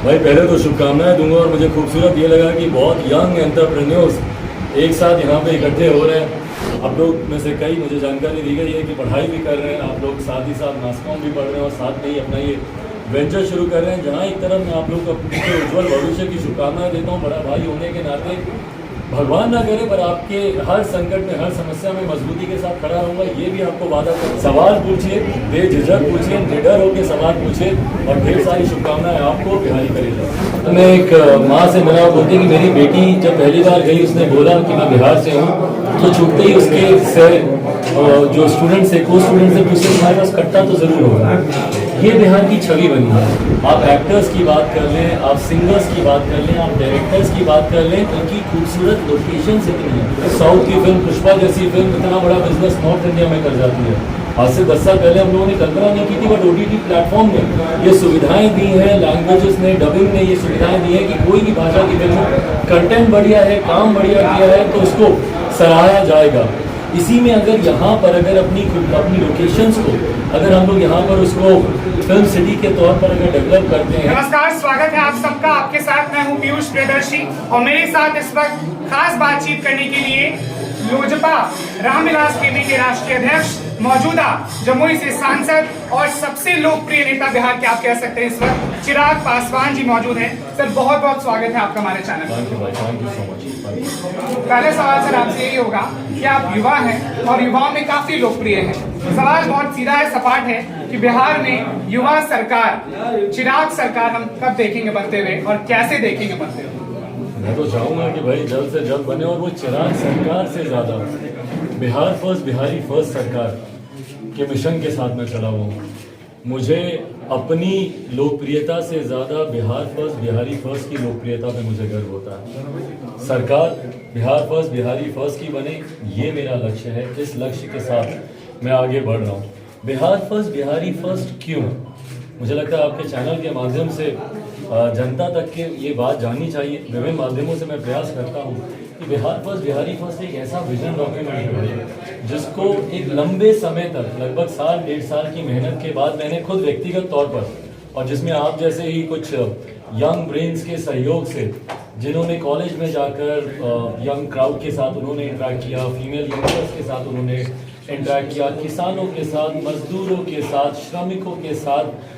भाई पहले तो शुभकामनाएं दूंगा और मुझे खूबसूरत ये लगा कि बहुत यंग एंटरप्रेन्योर्स एक साथ यहाँ पे इकट्ठे हो रहे हैं। आप लोग में से कई मुझे जानकारी दी गई है कि पढ़ाई भी कर रहे हैं, आप लोग साथ ही साथ मास कॉम भी पढ़ रहे हैं और साथ में ही अपना ये वेंचर शुरू कर रहे हैं, जहाँ एक तरफ मैं आप लोग को अपने उज्ज्वल भविष्य की शुभकामनाएं देता हूँ। बड़ा भाई होने के नाते भगवान ना करे पर आपके हर संकट में, हर समस्या में मजबूती के साथ खड़ा रहूंगा, ये भी आपको वादा कर। सवाल पूछिए, बेझिझक पूछिए, निडर होकर सवाल पूछिए और ढेर सारी शुभकामनाएं आपको बिहारी करेगा। तो मैं एक माँ से मिला, बोलती कि मेरी बेटी जब पहली बार गई उसने बोला कि मैं बिहार से हूँ, तो छूटते ही उसके से जो स्टूडेंट से को स्टूडेंट से पूछते हमारे पास कट्टा तो जरूर होगा। ये बिहार की छवि बनी है। आप एक्टर्स की बात कर लें, आप सिंगर्स की बात कर लें, आप डायरेक्टर्स की बात कर लें, उनकी खूबसूरत लोकेशन इतनी है। साउथ की फिल्म पुष्पा जैसी फिल्म इतना बड़ा बिजनेस नॉर्थ इंडिया में कर जाती है। आज से 10 साल पहले हम लोगों ने कल्पना नहीं की थी, बट OTT प्लेटफॉर्म ने ये सुविधाएं दी हैं, लैंग्वेजेस ने, डबिंग ने ये सुविधाएं दी है कि कोई भी भाषा की फिल्म, कंटेंट बढ़िया है, काम बढ़िया किया है तो उसको सराहा जाएगा। इसी में अगर यहाँ पर अगर अपनी लोकेशंस को अगर हम लोग यहाँ पर उसको फिल्म सिटी के तौर पर अगर डेवलप करते हैं। नमस्कार, स्वागत है आप सबका। आपके साथ मैं हूँ पीयूष प्रियदर्शी और मेरे साथ इस वक्त खास बातचीत करने के लिए लोजपा रामविलास केवी के राष्ट्रीय अध्यक्ष, मौजूदा जमुई से सांसद और सबसे लोकप्रिय नेता बिहार के आप कह सकते हैं इस वक्त चिराग पासवान जी मौजूद हैं। सर बहुत बहुत स्वागत है आपका हमारे चैनल पर। पहले सवाल सर आपसे यही होगा कि आप युवा हैं और युवाओं में काफी लोकप्रिय हैं। सवाल बहुत सीधा है, सपाट है कि बिहार में युवा सरकार, चिराग सरकार हम कब देखेंगे बनते हुए और कैसे देखेंगे बनते हुए? मैं तो चाहूंगा कि भाई जल्द से जल्द बने और वो चिराग सरकार से ज्यादा बिहार फर्स्ट, बिहारी फर्स्ट सरकार के मिशन के साथ मैं चला हुआ हूँ। मुझे अपनी लोकप्रियता से ज्यादा बिहार फर्स्ट, बिहारी फर्स्ट की लोकप्रियता पे मुझे गर्व होता है। सरकार बिहार फर्स्ट, बिहारी फर्स्ट की बने, ये मेरा लक्ष्य है। इस लक्ष्य के साथ मैं आगे बढ़ रहा हूँ। बिहार फर्स्ट, बिहारी फर्स्ट क्यों? मुझे लगता है आपके चैनल के माध्यम से जनता तक के ये बात जाननी चाहिए। विभिन्न माध्यमों से मैं प्रयास करता हूँ कि बिहार फर्स्ट, बिहारी फर्स्ट एक ऐसा विजन डॉक्यूमेंट है जिसको एक लंबे समय तक, लगभग साल 1.5 साल की मेहनत के बाद मैंने खुद व्यक्तिगत तौर पर, और जिसमें आप जैसे ही कुछ यंग ब्रेन्स के सहयोग से, जिन्होंने कॉलेज में जाकर यंग क्राउड के साथ उन्होंने इंटरेक्ट किया, फीमेल यंगस्टर्स के साथ उन्होंने इंटरेक्ट किया, किसानों के साथ, मजदूरों के साथ, श्रमिकों के साथ,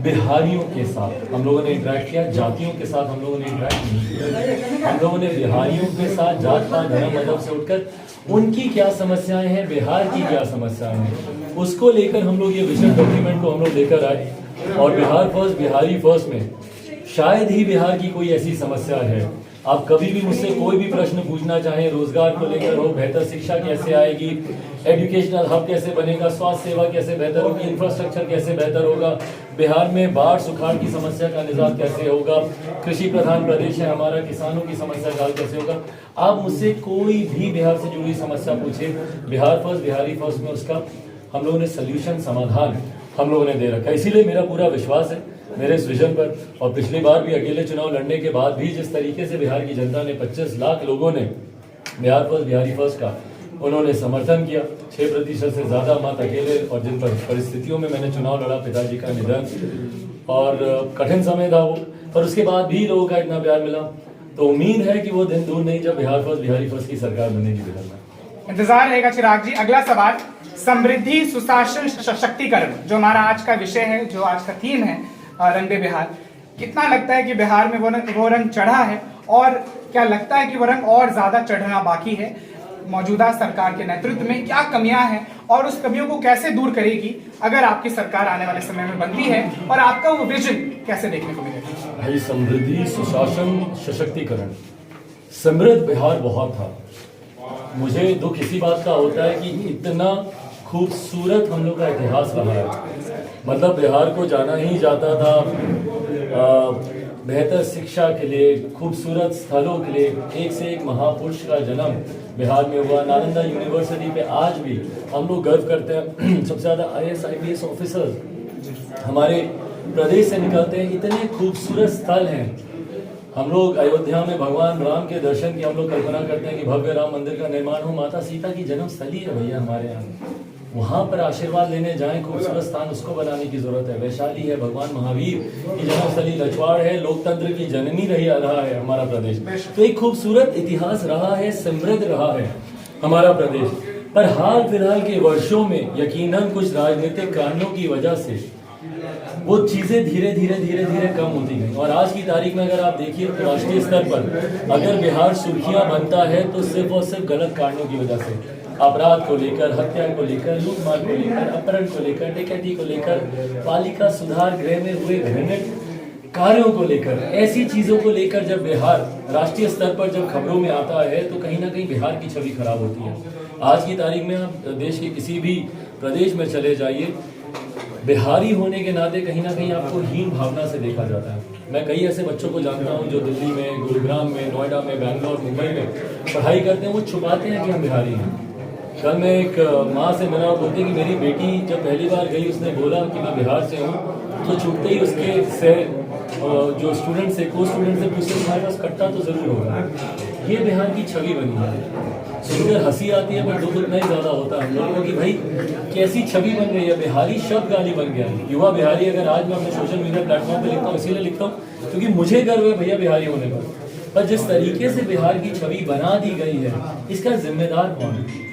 बिहारियों के साथ हम लोगों ने इंटरेक्ट किया। जातियों के साथ हम लोगों ने इंटरेक्ट नहीं किया। हम लोगों ने बिहारियों के साथ जात पात धर्म मजहब से उठकर उनकी क्या समस्याएं हैं, बिहार की क्या समस्याएं हैं, उसको लेकर हम लोग ये विजन डॉक्यूमेंट को हम लोग लेकर आए। और बिहार फर्स्ट, बिहारी फर्स्ट में शायद ही बिहार की कोई ऐसी समस्या है। आप कभी भी मुझसे कोई भी प्रश्न पूछना चाहें, रोजगार को लेकर हो, बेहतर शिक्षा कैसे आएगी, एजुकेशनल हब कैसे बनेगा, स्वास्थ्य सेवा कैसे बेहतर होगी, इंफ्रास्ट्रक्चर कैसे बेहतर होगा, बिहार में बाढ़ सुखाड़ की समस्या का निजात कैसे होगा, कृषि प्रधान प्रदेश है हमारा, किसानों की समस्या का हल कैसे होगा, आप मुझसे कोई भी बिहार से जुड़ी समस्या पूछे, बिहार फर्स्ट, बिहारी फर्स्ट में उसका हम लोगों ने सोल्यूशन, समाधान हम लोगों ने दे रखा है। इसीलिए मेरा पूरा विश्वास है मेरे इस विजन पर। और पिछली बार भी अकेले चुनाव लड़ने के बाद भी जिस तरीके से बिहार की जनता ने, 25 लाख लोगों ने बिहार फर्स्ट, बिहारी फर्स्ट का उन्होंने समर्थन किया, 6% से ज़्यादा मत अकेले, और जिन परिस्थितियों में मैंने चुनाव लड़ा, पिताजी का निधन और कठिन समय था वो, पर उसके बाद भी लोगों का इतना प्यार मिला, तो उम्मीद है कि वो दिन दूर नहीं जब बिहार फर्स्ट, बिहारी फर्स्ट की सरकार बनेगी बिहार में। इंतजार रहेगा चिराग जी। अगला सवाल, समृद्धि, सुशासन, सशक्तिकरण, जो हमारा आज का विषय है, जो आज का थीम है रंगे बिहार, कितना लगता है कि बिहार में वो रंग चढ़ा है और क्या लगता है कि वो रंग और ज्यादा चढ़ना बाकी है? मौजूदा सरकार के नेतृत्व में क्या कमियां हैं और उस कमियों को कैसे दूर करेगी अगर आपकी सरकार आने वाले समय में बनती है, और आपका वो विजन कैसे देखने को मिलेगा? भाई समृद्धि, सुशासन, सशक्तिकरण, समृद्ध बिहार बहुत था। मुझे दुख इसी बात का होता है कि इतना खूबसूरत हम लोग का इतिहास रहा है। मतलब बिहार को जाना ही जाता था बेहतर शिक्षा के लिए, खूबसूरत स्थलों के लिए। एक से एक महापुरुष का जन्म बिहार में हुआ। नालंदा यूनिवर्सिटी पे आज भी हम लोग गर्व करते हैं। सबसे ज़्यादा IAS IPS ऑफिसर्स हमारे प्रदेश से निकलते हैं। इतने खूबसूरत स्थल हैं। हम लोग अयोध्या में भगवान राम के दर्शन की हम लोग कल्पना करते हैं कि भव्य राम मंदिर का निर्माण हो। माता सीता की जन्मस्थली है भैया हमारे यहाँ। वहाँ पर आशीर्वाद लेने जाएं, खूबसूरत स्थान उसको बनाने की जरूरत है। वैशाली है, भगवान महावीर की जन्मस्थली, लछवाड़ है, लोकतंत्र की जननी रहा है हमारा प्रदेश। तो एक खूबसूरत इतिहास रहा है, समृद्ध रहा है हमारा प्रदेश। पर हाल फिलहाल के वर्षों में यकीनन कुछ राजनीतिक कारणों की वजह से वो चीजें धीरे धीरे कम होती गई। और आज की तारीख में अगर आप देखिए तो राष्ट्रीय स्तर पर अगर बिहार सुर्खियां बनता है तो सिर्फ और सिर्फ गलत कारणों की वजह से, अपराध को लेकर, हत्या को लेकर, लूटमार को लेकर, अपहरण को लेकर, डकैती को लेकर, पालिका सुधार गृह में हुए घृणित कार्यों को लेकर, ऐसी चीजों को लेकर जब बिहार राष्ट्रीय स्तर पर जब खबरों में आता है तो कहीं ना कहीं बिहार की छवि खराब होती है। आज की तारीख में आप देश के किसी भी प्रदेश में चले जाइए, बिहारी होने के नाते कहीं ना कहीं आपको हीन भावना से देखा जाता है। मैं कई ऐसे बच्चों को जानता हूं जो दिल्ली में, गुरुग्राम में, नोएडा में, बैंगलोर, मुंबई में पढ़ाई करते हैं, वो छुपाते हैं कि हम बिहारी हैं। कल मैं एक माँ से मिला, बोलती कि मेरी बेटी जब पहली बार गई उसने बोला कि मैं बिहार से हूँ, तो छूटते ही उसके से जो स्टूडेंट से, को स्टूडेंट से पूछते तुम्हारे पास कट्टा तो जरूर होगा। ये बिहार की छवि बनी है। सुनकर हंसी आती है पर दुख उतना ही ज्यादा होता है हम लोगों को कि भाई कैसी छवि बन गई है, बिहारी शब्द गाली बन गया है। युवा बिहारी अगर आज मैं अपने सोशल मीडिया प्लेटफॉर्म पे लिखता हूँ, इसीलिए लिखता हूँ क्योंकि मुझे गर्व है भैया बिहारी होने पर जिस तरीके से बिहार की छवि बना दी गई है, इसका जिम्मेदार कौन है?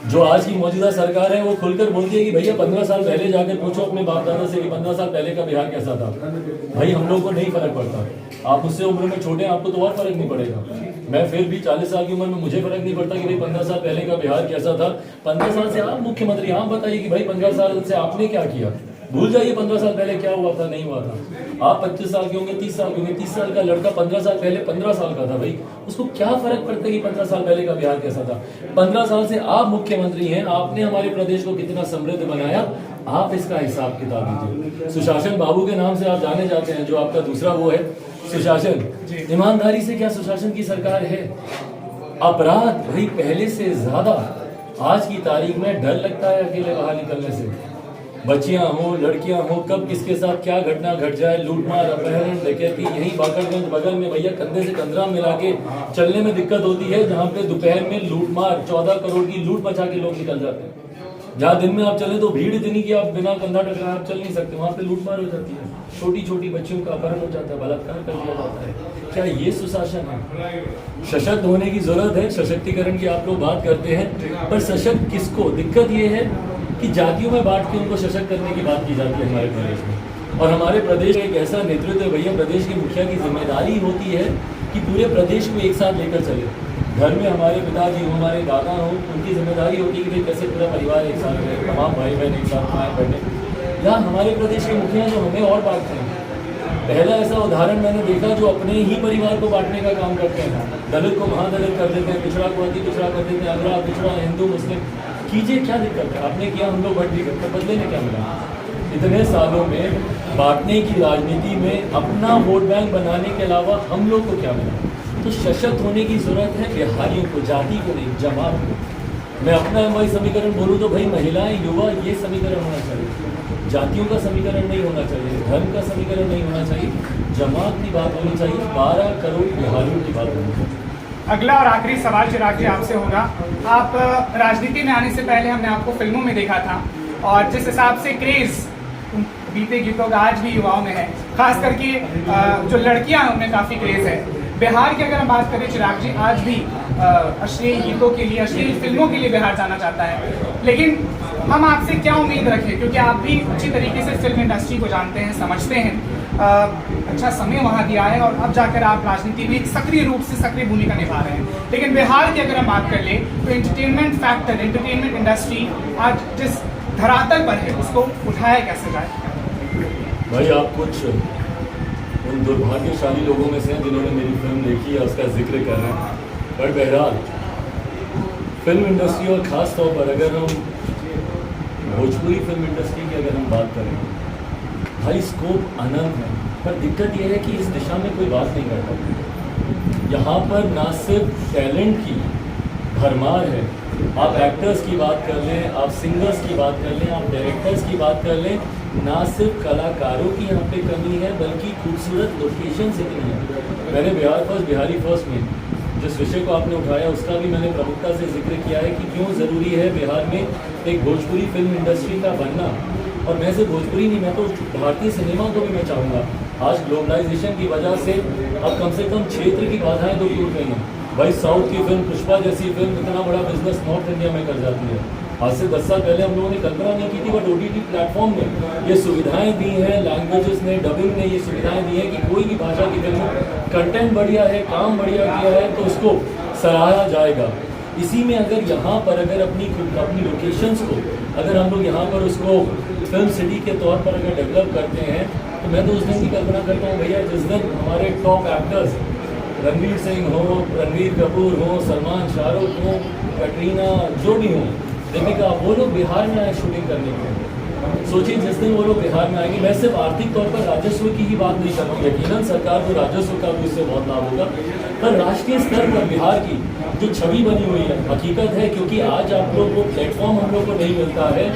जो आज की मौजूदा सरकार है वो खुलकर बोलती है कि भैया 15 साल पहले जाकर पूछो अपने बाप दादा से कि 15 साल पहले का बिहार कैसा था। भाई हम लोग को नहीं फर्क पड़ता, आप मुझसे उम्र में छोटे हैं, आपको तो और फर्क नहीं पड़ेगा। मैं फिर भी 40 साल की उम्र में मुझे फर्क नहीं पड़ता कि भाई 15 साल पहले का बिहार कैसा था। 15 साल से आप मुख्यमंत्री, आप बताइए कि भाई 15 साल से आपने क्या किया। भूल जाइए 15 साल पहले क्या हुआ था, नहीं हुआ था। आप 25 साल के होंगे, 30 साल के होंगे, 30 साल का लड़का 15 साल पहले 15 साल का था, भाई उसको क्या फर्क पड़ता है कि 15 साल पहले का बिहार कैसा था। 15 साल से आप मुख्यमंत्री हैं, आपने हमारे प्रदेश को कितना समृद्ध बनाया, आप इसका हिसाब किताब दीजिए। सुशासन बाबू के नाम से आप जाने जाते हैं, जो आपका दूसरा वो है सुशासन, ईमानदारी से क्या सुशासन की सरकार है? अपराध भाई पहले से ज्यादा आज की तारीख में डर लगता है अकेले बाहर निकलने से। बच्चियां हो, लड़कियां हो, कब किसके साथ क्या घटना घट जाए, लूटमार, अपहरण, डकैती, यही बाकरगंज बगल में भैया कंधे से कंधरा मिला के चलने में दिक्कत होती है, जहाँ पे दोपहर में लूटमार 14 करोड़ की लूट मचा के लोग निकल जाते हैं। जहाँ दिन में आप चले तो भीड़ इतनी कि आप बिना कंधा टकराए आप चल नहीं सकते, वहाँ पे लूटमार हो जाती है, छोटी छोटी बच्चियों का अपहरण हो जाता है, बलात्कार कर दिया जाता है। क्या ये सुशासन है? सशक्त होने की जरूरत है, सशक्तिकरण की आप लोग बात करते हैं, पर सशक्त किसको? दिक्कत ये है कि जातियों में बांट के उनको सशक्त करने की बात की जाती है हमारे प्रदेश में। और हमारे प्रदेश एक ऐसा नेतृत्व है भैया, प्रदेश के मुखिया की जिम्मेदारी होती है कि पूरे प्रदेश को एक साथ लेकर चले। घर में हमारे पिताजी हो, हमारे दादा हो, उनकी जिम्मेदारी होती है कि भाई कैसे पूरा परिवार एक साथ रहे, तमाम भाई बहन एक साथ खाएं पढ़ने। या हमारे प्रदेश के मुखिया जो हमें और बांटते हैं। पहला ऐसा उदाहरण मैंने देखा जो अपने ही परिवार को बांटने का काम करते हैं, दलित को महादलित कर देते हैं, पिछड़ा को अति पिछड़ा कर देते हैं, अगड़ा पिछड़ा, हिंदू मुस्लिम। कीजिए, क्या दिक्कत है? आपने किया, हम लोग वोट भी करते, बदले में क्या मिला? इतने सालों में बांटने की राजनीति में अपना वोट बैंक बनाने के अलावा हम लोग को क्या मिला? तो सशक्त होने की जरूरत है बिहारियों को, जाति को नहीं, जमात को। मैं अपना वही समीकरण बोलूँ तो भाई महिलाएं, युवा, ये समीकरण होना चाहिए। जातियों का समीकरण नहीं होना चाहिए, धर्म का समीकरण नहीं होना चाहिए, जमात की बात होनी चाहिए। 12 करोड़ बिहारियों की बात होनी चाहिए। अगला और आखिरी सवाल चिराग जी आपसे होगा। आप राजनीति में आने से पहले हमने आपको फिल्मों में देखा था, और जिस हिसाब से क्रेज बीते गीतों का आज भी युवाओं में है, खास करके जो लड़कियां हैं उनमें काफी क्रेज है। बिहार की अगर हम बात करें चिराग जी, आज भी अश्लील गीतों के लिए, अश्लील फिल्मों के लिए बिहार जाना चाहता है, लेकिन हम आपसे क्या उम्मीद रखें, क्योंकि आप भी अच्छी तरीके से फिल्म इंडस्ट्री को जानते हैं, समझते हैं, अच्छा समय वहाँ दिया है, और अब जाकर आप राजनीति में सक्रिय रूप से सक्रिय भूमिका निभा रहे हैं। लेकिन बिहार की अगर हम बात कर लें तो एंटरटेनमेंट फैक्टर, एंटरटेनमेंट इंडस्ट्री आज जिस धरातल पर है उसको उठाया कैसे जाए? भाई आप कुछ उन दुर्भाग्यशाली लोगों में से हैं जिन्होंने मेरी फिल्म देखी है, उसका जिक्र कर रहे हैं। पर बहरहाल फिल्म इंडस्ट्री, और ख़ास तौर पर अगर हम भोजपुरी फिल्म इंडस्ट्री की अगर हम बात करें, भाई स्कोप अनंत है, पर दिक्कत यह है कि इस दिशा में कोई बात नहीं करता। यहाँ पर ना सिर्फ टैलेंट की भरमार है, आप एक्टर्स की बात कर लें, आप सिंगर्स की बात कर लें, आप डायरेक्टर्स की बात कर लें, ना सिर्फ कलाकारों की यहाँ पे कमी है बल्कि खूबसूरत लोकेशन इतनी है। मैंने बिहारी फर्स्ट में जिस विषय को आपने उठाया उसका भी मैंने प्रमुखता से जिक्र किया है कि क्यों ज़रूरी है बिहार में एक भोजपुरी फिल्म इंडस्ट्री का बनना। और मैं सिर्फ भोजपुरी नहीं, मैं तो भारतीय सिनेमा को भी मैं चाहूँगा। आज ग्लोबलाइजेशन की वजह से अब कम से कम क्षेत्र की बाधाएं तो टूट गई हैं। भाई साउथ की फिल्म पुष्पा जैसी फिल्म इतना बड़ा बिजनेस नॉर्थ इंडिया में कर जाती है। आज से 10 साल पहले हम लोगों ने कल्पना नहीं की थी, बट OTT प्लेटफॉर्म ने ये सुविधाएं दी हैं, लैंग्वेजेस ने, डबिंग ने ये सुविधाएं दी हैं कि कोई भी भाषा की फिल्म, कंटेंट बढ़िया है, काम बढ़िया किया है तो उसको सराहा जाएगा। इसी में अगर यहाँ पर अगर अपनी लोकेशंस को अगर हम लोग यहाँ पर उसको फिल्म सिटी के तौर पर अगर डेवलप करते हैं तो मैं तो उस दिन की कल्पना करता हूँ भैया, जिस दिन हमारे टॉप एक्टर्स रणवीर सिंह हो, रणवीर कपूर हो, सलमान, शाहरुख हो, कटरीना, जो भी हो, दीपिका, वो लोग बिहार में आए शूटिंग करने के लिए। सोचिए जिस दिन वो लोग बिहार में आएंगे, मैं सिर्फ आर्थिक तौर पर राजस्व की ही बात नहीं कर रहा हूँ, यकीनन सरकार को राजस्व का भी इससे बहुत लाभ होगा, पर राष्ट्रीय स्तर पर बिहार की जो छवि बनी हुई है हकीकत है। क्योंकि आज आप लोग वो प्लेटफॉर्म हम लोग को नहीं मिलता है,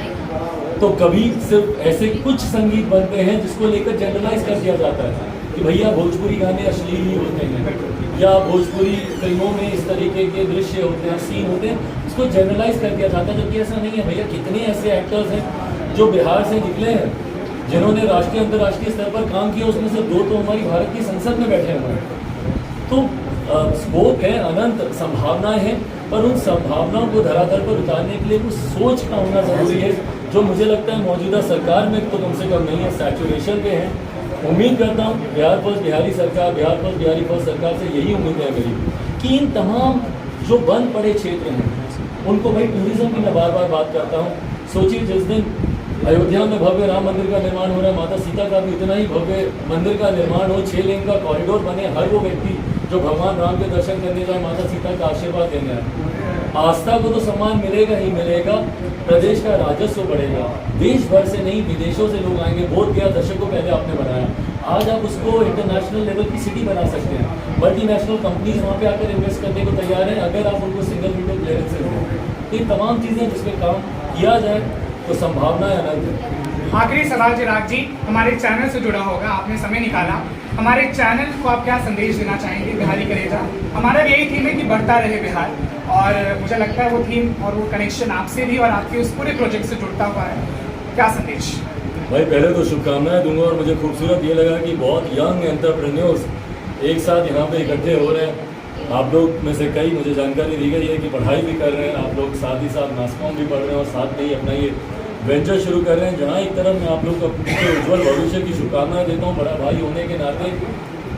तो कभी सिर्फ ऐसे कुछ संगीत बनते हैं जिसको लेकर जनरलाइज कर दिया जाता है कि भैया भोजपुरी गाने अश्लील ही होते हैं, या भोजपुरी फिल्मों में इस तरीके के दृश्य होते हैं, सीन होते हैं, इसको जनरलाइज कर दिया जाता है। जबकि ऐसा नहीं है भैया, कितने ऐसे एक्टर्स हैं जो बिहार से निकले हैं, जिन्होंने राष्ट्रीय अंतर्राष्ट्रीय स्तर पर काम किया, उसमें से 2 तो हमारी भारत की संसद में बैठे हुए हैं। तो स्कोप है, अनंत संभावनाएं हैं, पर उन संभावनाओं को धरातल पर उतारने के लिए कुछ सोच का होना जरूरी है, जो मुझे लगता है मौजूदा सरकार में तो कम से कम नहीं है, सैचुरेशन पे है। उम्मीद करता हूँ बिहार फर्स्ट बिहारी सरकार, बिहार फर्स्ट बिहारी फर्स्ट सरकार से यही उम्मीद है मेरी कि इन तमाम जो बंद पड़े क्षेत्र हैं उनको, भाई टूरिज्म की मैं बार बार बात करता हूँ। सोचिए जिस दिन अयोध्या में भव्य राम मंदिर का निर्माण हो रहा है, माता सीता का भी उतना ही भव्य मंदिर का निर्माण हो, 6 लेन का कॉरिडोर बने, हर वो व्यक्ति जो भगवान राम के दर्शन करने जाए, माता सीता का आशीर्वाद देने आए, आस्था को तो सम्मान मिलेगा ही मिलेगा, प्रदेश का राजस्व बढ़ेगा, देश भर से नहीं विदेशों से लोग आएंगे। बोध गया दशकों पहले आपने बनाया, आज आप उसको इंटरनेशनल लेवल की सिटी बना सकते हैं। मल्टीनेशनल कंपनीज वहाँ पे आकर इन्वेस्ट करने को तैयार हैं अगर आप उनको सिंगल विंडो क्लियरेंस दें। ये तमाम चीज़ें जिस पर काम किया जाए तो संभावनाएं अनंत है। आखिरी सवाल चिराग जी, हमारे चैनल से जुड़ा होगा, आपने समय निकाला, हमारे चैनल को आप क्या संदेश देना चाहेंगे? बिहारी कलेजा, हमारा भी यही थीम है कि बढ़ता रहे बिहार, और मुझे लगता है वो थीम और वो कनेक्शन आपसे भी और आपके उस पूरे प्रोजेक्ट से जुड़ता हुआ है, क्या संदेश? भाई पहले तो शुभकामनाएं दूंगा, और मुझे खूबसूरत ये लगा कि बहुत यंग एंटरप्रेन्योर्स एक साथ यहाँ पे इकट्ठे हो रहे हैं। आप लोग में से कई, मुझे जानकारी दी गई है कि पढ़ाई भी कर रहे हैं, आप लोग साथ ही साथ मास कॉम भी पढ़ रहे हैं, और साथ में ही अपना ये वेंचर शुरू कर रहे हैं, जहाँ एक तरफ मैं आप लोग को उज्जवल भविष्य की शुभकामनाएं देता हूँ। बड़ा भाई होने के नाते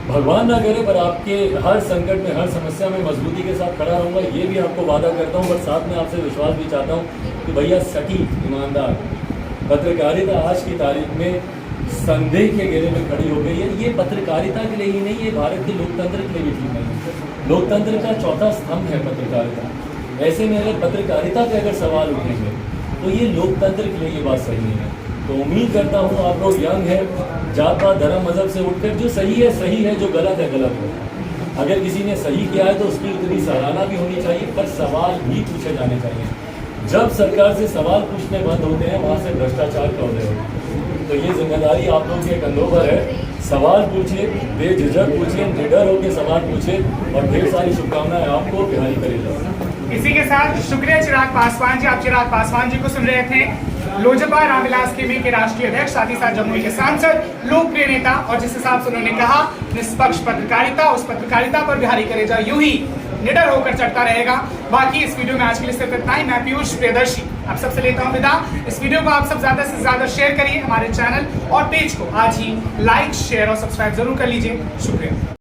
भगवान ना करे पर आपके हर संकट में, हर समस्या में मजबूती के साथ खड़ा रहूँगा, ये भी आपको वादा करता हूँ। बट साथ में आपसे विश्वास भी चाहता हूँ कि भैया सटीक, ईमानदार पत्रकारिता आज की तारीख में संदेह के घेरे में खड़ी हो गई है। ये पत्रकारिता के लिए ही नहीं, ये भारत के लोकतंत्र के लिए भी ठीक नहीं है। लोकतंत्र का चौथा स्तंभ है पत्रकारिता। ऐसे में अगर पत्रकारिता पे अगर सवाल उठेंगे तो ये लोकतंत्र के लिए ये बात सही नहीं है। तो उम्मीद करता हूँ आप लोग यंग हैं, जात पात धर्म मजहब से उठकर जो सही है, जो गलत है गलत है। अगर किसी ने सही किया है तो उसकी उतनी सराहना भी होनी चाहिए, पर सवाल भी पूछे जाने चाहिए। जब सरकार से सवाल पूछने बंद होते हैं वहाँ से भ्रष्टाचार का उदय होता है। तो ये जिम्मेदारी आप लोगों के कंधों पर है। सवाल पूछिए, बेझिझक पूछिए, निडर होकर सवाल पूछिए, और ढेर सारी शुभकामनाएं आपको बिहारी कलेजा। इसी के साथ शुक्रिया चिराग पासवान जी। आप चिराग पासवान जी को सुन रहे थे, लोजपा रामविलास खेमे के राष्ट्रीय अध्यक्ष, साथ ही साथ जमुई के सांसद, लोकप्रिय नेता, और जिस हिसाब से उन्होंने कहा निष्पक्ष पत्रकारिता, उस पत्रकारिता पर बिहारी कलेजा यूं ही निडर होकर चढ़ता रहेगा। बाकी इस वीडियो में आज के लिए सिर्फ इतना ही। मैं पीयूष प्रियदर्शी आप सबसे लेता हूं विदा। इस वीडियो को आप सब ज्यादा से ज्यादा शेयर करिए, हमारे चैनल और पेज को आज ही लाइक, शेयर और सब्सक्राइब जरूर कर लीजिए। शुक्रिया।